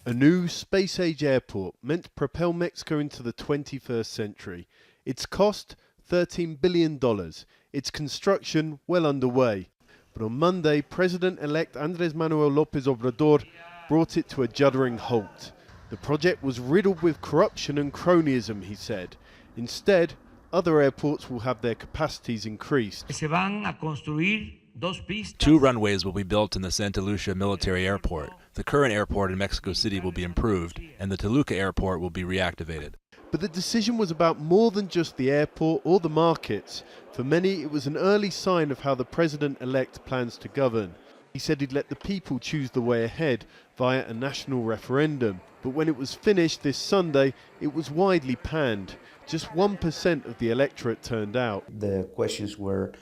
A new space-age airport meant to propel Mexico into the 21st century. Its cost, $13 billion. Its construction, well underway. But on Monday, President-elect Andres Manuel Lopez Obrador brought it to a juddering halt. The project was riddled with corruption and cronyism, he said. Instead, other airports will have their capacities increased. Two runways will be built in the Santa Lucia Military Airport. The current airport in Mexico City will be improved, and the Toluca Airport will be reactivated. But the decision was about more than just the airport or the markets. For many, it was an early sign of how the president-elect plans to govern. He said he'd let the people choose the way ahead via a national referendum. But when it was finished this Sunday, it was widely panned. Just 1% of the electorate turned out. The questions were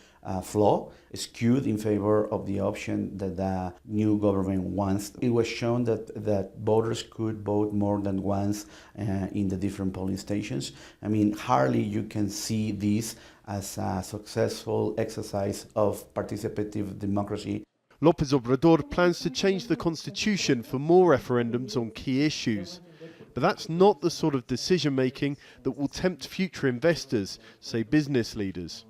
flawed, skewed in favor of the option that the new government wants. It was shown that voters could vote more than once in the different polling stations. I mean, hardly you can see this as a successful exercise of participative democracy. Lopez Obrador plans to change the constitution for more referendums on key issues. But that's not the sort of decision-making that will tempt future investors, say business leaders.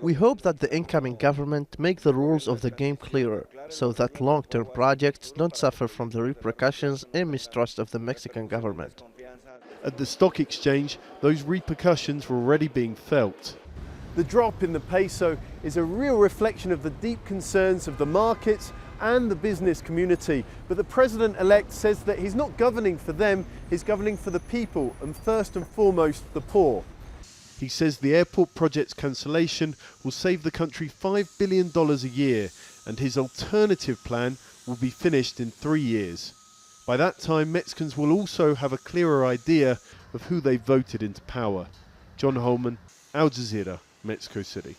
We hope that the incoming government make the rules of the game clearer, so that long-term projects don't suffer from the repercussions and mistrust of the Mexican government. At the stock exchange, those repercussions were already being felt. The drop in the peso is a real reflection of the deep concerns of the markets and the business community. But the president-elect says that he's not governing for them, he's governing for the people, and first and foremost, the poor. He says the airport project's cancellation will save the country $5 billion a year, and his alternative plan will be finished in 3 years. By that time, Mexicans will also have a clearer idea of who they voted into power. John Holman, Jazeera, Mexico City.